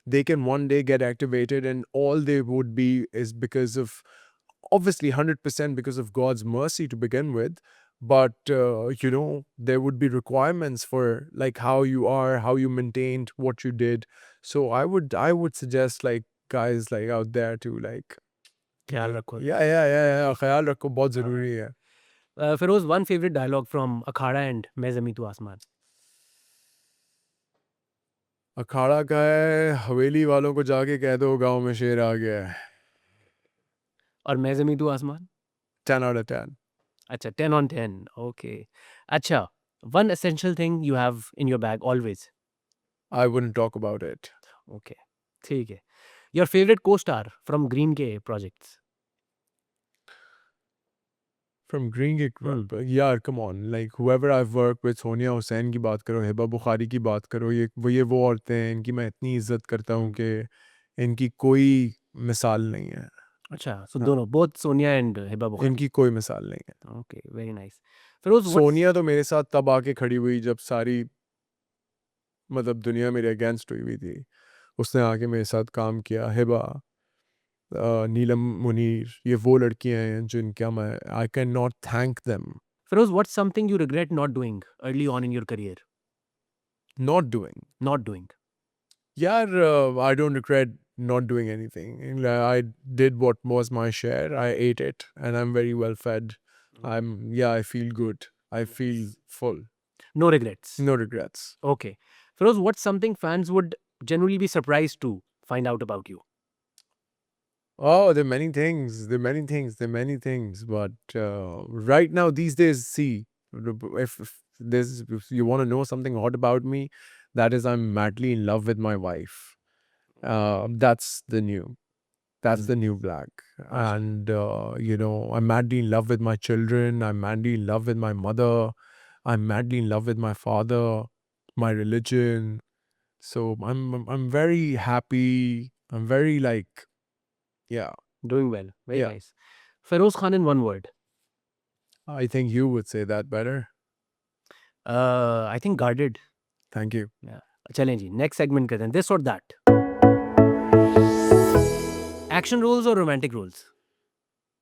they can one day get activated, and all they would be is because of, obviously 100% because of God's mercy to begin with. But there would be requirements for like how you are, how you maintained what you did. So I would suggest, like, guys like out there to like, ख्याल रखो। yeah, ख्याल रखो, बहुत हाँ। जरूरी है. Feroz, one favourite dialogue from Akhada and मैं जमी तू आसमान? अखाड़ा का है, हवेली वालों को जाके कह दो गांव में शेर आ गया है. और मैं जमी तू आसमान? 10 out of 10. अच्छा, 10 on 10, ओके। अच्छा, one essential thing you have in your bag always? I wouldn't talk about it. Okay, ठीक है। योर फेवरेट को स्टार फ्रॉम ग्रीन के projects? From Green Gig, yeah, come on, like whoever I've worked with, Sonia Hussain की बात करो, हिबा बुखारी की बात करो, ये वो औरतें हैं, इनकी मैं इतनी इज्जत करता हूँ कि इनकी कोई मिसाल नहीं है. अच्छा, सो हाँ, दोनों, बोथ सोनिया एंड हिबा बुखारी? इनकी कोई मिसाल नहीं है. Okay, very nice. Feroz, what's Sonia तो मेरे साथ तब आके खड़ी हुई जब सारी मतलब दुनिया मेरे अगेंस्ट हुई हुई थी. उसने आके मेरे साथ काम किया. हिबा, नीलम मुनीर, ये वो लड़कियां हैं जिनका मैं, I can not thank them. Feroz, what's something you regret not doing early on in your career? Not doing. Not doing? Yeah, I don't regret not doing anything. I did what was my share. I ate it, and I'm very well fed. Yeah, I feel good. I feel full. No regrets? No regrets. Okay. Feroz, what's something fans would genuinely be surprised to find out about you? Oh, there are many things. There are many things. There are many things. But right now, these days, see, if you want to know something odd about me, that is, I'm madly in love with my wife. That's the new. That's the new black. Acha. And, I'm madly in love with my children. I'm madly in love with my mother. I'm madly in love with my father, my religion. So I'm very happy. I'm very like, yeah, Doing well, very yeah. nice. Feroz Khan in one word? I think you would say that better. I think guarded. Thank you. Yeah. चलें जी, next segment करते हैं, this और that. Action roles और romantic roles?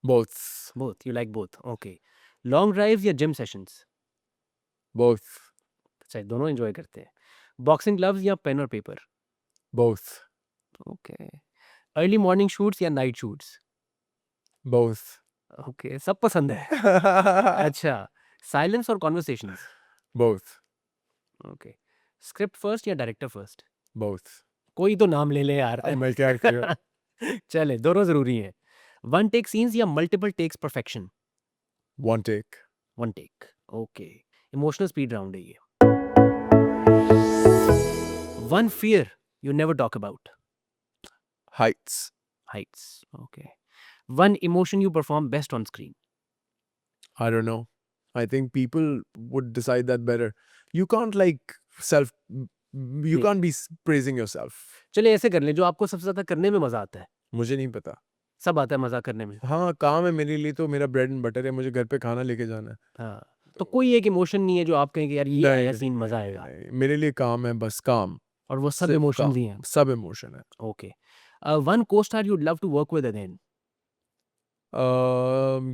Both. Both, you like both, okay. Long drives या gym sessions? Both. अच्छा, दोनों enjoy करते हैं। बॉक्सिंग ग्लव्स या पेन और paper? Both. Okay. Early morning shoots या नाइट शूट्स? Both. ओके, सब पसंद है। अच्छा, साइलेंस और conversations? both, okay. Script first या डायरेक्टर फर्स्ट? both. कोई तो नाम ले ले यार। मैं क्या किया? चले, दोनों जरूरी है। वन टेक सीन्स या multiple takes perfection? One take. One take. Okay. Emotional speed round है ये। One fear you never talk about? Heights. Heights. Okay. One emotion you perform best on screen? I don't know. I think people would decide that better. You can't like self. You नहीं। can't be praising yourself. चलिए ऐसे कर लें, जो आपको सबसे ज्यादा करने में मजा आता है। मुझे नहीं पता. सब आता है मजा करने में। हाँ, काम है मेरे लिए, तो मेरा ब्रेड एंड बटर है, मुझे घर पे खाना लेके जाना है. हाँ, तो कोई एक इमोशन नहीं है जो आप कहें कि यार ये नहीं, आया नहीं, सीन मजा आएगा? नहीं, मेरे लिए काम है, बस काम. और वो सब सिर्फ इमोशंस काम. ही हैं। सब इमोशन है. Okay. One co-star you'd love to work with again?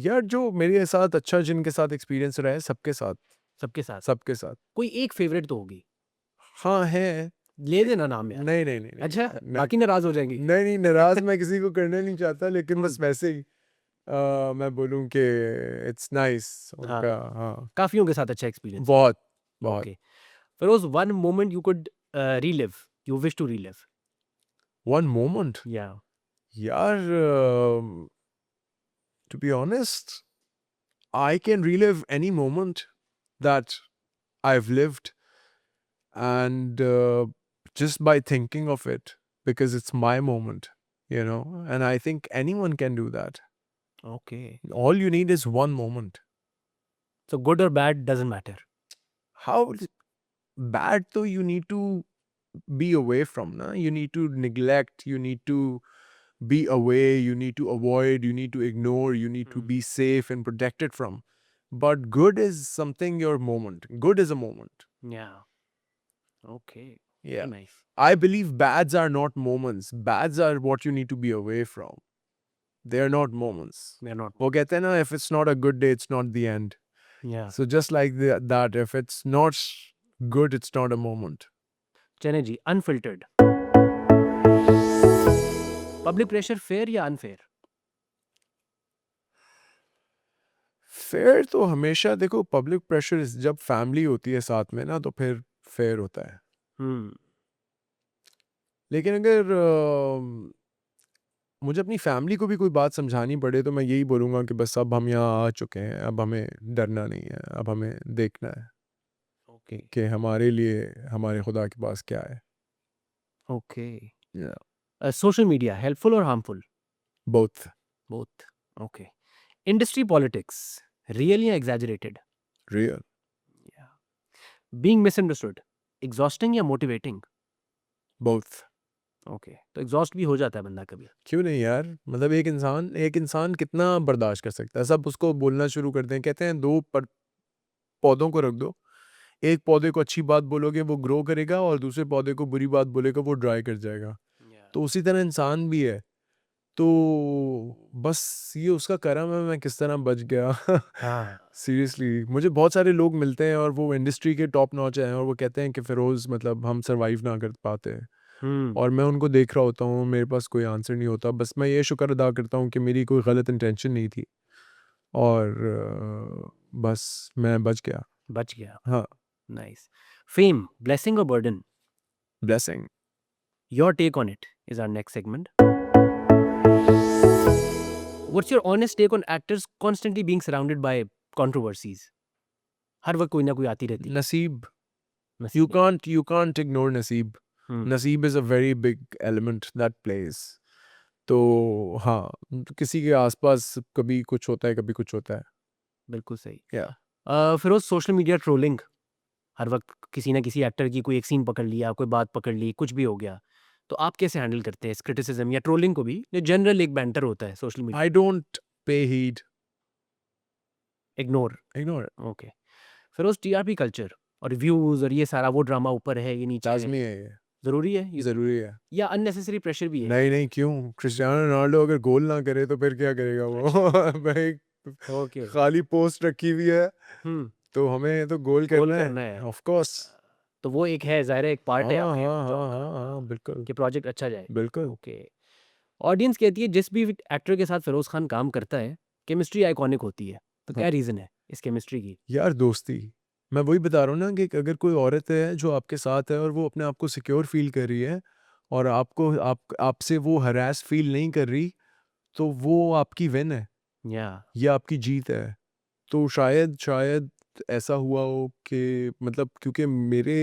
यार जो मेरे साथ अच्छा, जिनके साथ एक्सपीरियंस रहा है, सबके साथ. सबके साथ? सबके साथ. कोई एक फेवरेट तो होगी। हाँ है. ले देना नाम यार। नहीं नहीं नहीं नहीं. अच्छा, नहीं बाकी नाराज हो जाएंगी। नहीं नहीं, नाराज मैं किसी को करना नहीं चाहता, लेकिन बस वैसे ही मैं बोलूँ कि इट्स नाइस हाँ। उनका. हाँ, काफियों के साथ अच्छा एक्सपीरियंस। बहुत बहुत. Okay. Feroz, one moment you could relive, you wish to relive? One moment. Yeah यार, to be honest, I can relive any moment that I've lived, and just by thinking of it, because it's my moment, and I think anyone can do that. Okay. All you need is one moment. So good और bad doesn't matter? How bad though, you need to be away from, na? You need to neglect, you need to be away, you need to avoid, you need to ignore, you need to be safe and protected from. But good is something, your moment. Good is a moment. या okay. Yeah. Nice. I believe bads are not moments. Bads are what you need to be away from. They are not moments. They are not. वो कहते हैं ना, if it's not a good day, it's not the end. या So just like that, if it's not good, it's not a moment. चले जी, unfiltered. Public pressure fair या unfair? Fair तो हमेशा, देखो, पब्लिक प्रेशर जब फैमिली होती है साथ में ना, तो फिर फेयर होता है. लेकिन अगर मुझे अपनी फैमिली को भी कोई बात समझानी पड़े, तो मैं यही बोलूँगा कि बस अब हम यहाँ आ चुके हैं, अब हमें डरना नहीं है, अब हमें देखना है ओके। कि हमारे लिए हमारे खुदा के पास क्या है. Okay. Yeah. Social media helpful और harmful? Both. Both. Okay. Industry politics real या exaggerated? Real. Being misunderstood exhausting या मोटिवेटिंग? Both. ओके, तो एग्जॉस्ट भी हो जाता है बंदा कभी? क्यों नहीं यार, मतलब एक इंसान कितना बर्दाश्त कर सकता है. सब उसको बोलना शुरू करते हैं, कहते हैं दो पौधों को रख दो, एक पौधे को अच्छी बात बोलोगे वो ग्रो करेगा, और दूसरे पौधे को बुरी बात बोलेगा वो ड्राई कर जाएगा. तो उसी तरह इंसान भी है. तो बस ये उसका करम है, मैं किस तरह बच गया. हाँ। सीरियसली, मुझे बहुत सारे लोग मिलते हैं और वो इंडस्ट्री के टॉप नॉच हैं, और वो कहते हैं कि फिरोज, मतलब हम सरवाइव ना कर पाते. और मैं उनको देख रहा होता हूँ, मेरे पास कोई आंसर नहीं होता. बस मैं ये शुक्र अदा करता हूँ कि मेरी कोई गलत इंटेंशन नहीं थी, और बस मैं बच गया. बच गया। हाँ. नाइस। फेम ब्लेसिंग और burden? Blessing. Your take on it is our next segment. What's your honest take on actors constantly being surrounded by controversies? हर वक्त कोई ना कोई आती रहती है। नसीब. नसीब You can't ignore नसीब. नसीब is a very big element that plays. तो हाँ, किसी के आसपास कभी कुछ होता है, कभी कुछ होता है. बिल्कुल सही। Yeah. Firoz, social media trolling, हर वक्त किसी ना किसी एक्टर की कोई एक सीन पकड़ लिया, कोई बात पकड़ ली, कुछ भी हो गया, तो आप कैसे हैंडल करते हैं इस क्रिटिसिज्म या ट्रोलिंग को भी, जो जनरल एक बैंटर होता है social media? I don't pay heed. Ignore? Ignore it. Okay. Feroz, TRP culture और रिव्यूज और ये सारा, वो ड्रामा ऊपर है ये नीचे है, लाजमी है ये. जरूरी है ये ज़रूरी है. या अननेसेसरी प्रेशर भी है? नहीं नहीं, क्यों? क्रिस्टियानो रोनाल्डो अगर गोल ना करे तो फिर क्या करेगा वो? भाई, ओके। खाली पोस्ट रखी हुई है, हम्म। तो हमें तो गोल गोल करना करना है. है। Of course. तो वो एक है, जाहिर है एक पार्ट है हाँ आपके हाँ हाँ हाँ हाँ, बिल्कुल कि प्रोजेक्ट अच्छा जाए। बिल्कुल. ओके। ऑडियंस कहती है जिस भी एक्टर के साथ फिरोज खान काम करता है, केमिस्ट्री आइकॉनिक होती है, तो क्या रीजन है? इस केमिस्ट्री की? यार दोस्ती, मैं वही बता रहा हूँ ना कि अगर कोई औरत है जो आपके साथ है और वो अपने आप को सिक्योर फील कर रही है और आपसे वो हरास फील नहीं कर रही, तो वो आपकी विन है, या ये आपकी जीत है। तो शायद शायद ऐसा हुआ हो कि मतलब क्योंकि मेरे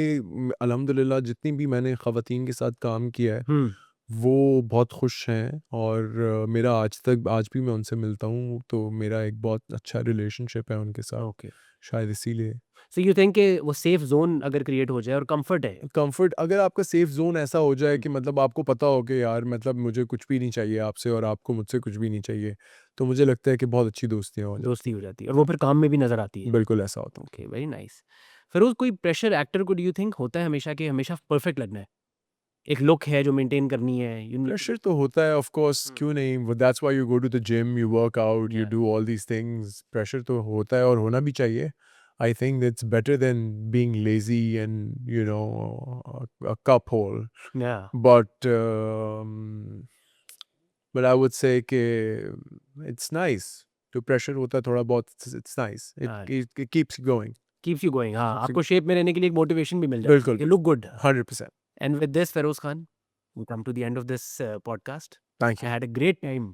अल्हम्दुलिल्लाह जितनी भी मैंने ख़वातीन के साथ काम किया है, वो बहुत खुश हैं और मेरा आज भी मैं उनसे मिलता हूँ, तो मेरा एक बहुत अच्छा रिलेशनशिप है उनके साथ, ओके। शायद इसीलिए। सो यू थिंक कि वो सेफ ज़ोन अगर क्रिएट हो जाए और कम्फर्ट है। कंफर्ट अगर आपका सेफ ज़ोन ऐसा हो जाए कि मतलब आपको पता हो कि यार मतलब मुझे कुछ भी नहीं चाहिए आपसे और आपको मुझसे कुछ भी नहीं चाहिए, तो मुझे लगता है कि बहुत अच्छी दोस्तियाँ हो जाती दोस्ती हो जाती है और वो फिर काम में भी नज़र आती है। हैं। बिल्कुल ऐसा होता है। Okay, very nice. फिरोज़, कोई प्रेशर एक्टर को डू यू थिंक होता है हमेशा कि हमेशा परफेक्ट लगना है? एक लुक है जो मेंटेन करनी है, यू नीड टू प्रेशर तो होता है ऑफ कोर्स, क्यों नहीं, वो that's why you go to the gym, you work out, you या do all these things. Pressure तो होता है और होना भी चाहिए। I think that's better than being lazy and you know a cup hole, या but but I would say कि इट्स नाइस, जो प्रेशर होता है थोड़ा बहुत, it's nice, it keeps going. Keeps you going. हाँ, आपको शेप में रहने के लिए एक मोटिवेशन भी मिल जाती है बिल्कुल कि look good. 100%। And with this Feroz Khan, we come to the end of this podcast. Thank I you. Had a great time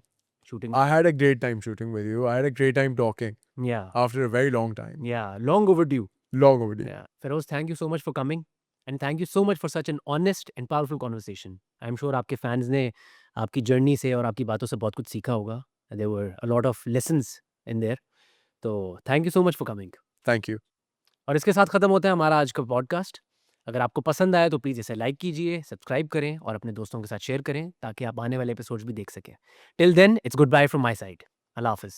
shooting. I had a great time shooting with you. I had a great time talking या after a very long time. या long overdue. Long overdue. Yeah. Feroz, thank you so much for coming and thank you so much for such an honest and powerful conversation. I'm sure आपके fans ने आपकी journey से और आपकी बातों से बहुत कुछ सीखा होगा. There were a lot of lessons in there. तो thank you so much for coming. Thank you. और इसके साथ ख़त्म होता है हमारा आज का पॉडकास्ट। अगर आपको पसंद आया तो प्लीज़ इसे लाइक कीजिए, सब्सक्राइब करें और अपने दोस्तों के साथ शेयर करें ताकि आप आने वाले एपिसोड्स भी देख सकें। Till then it's good bye from my side. अल्लाह हाफ़िज़।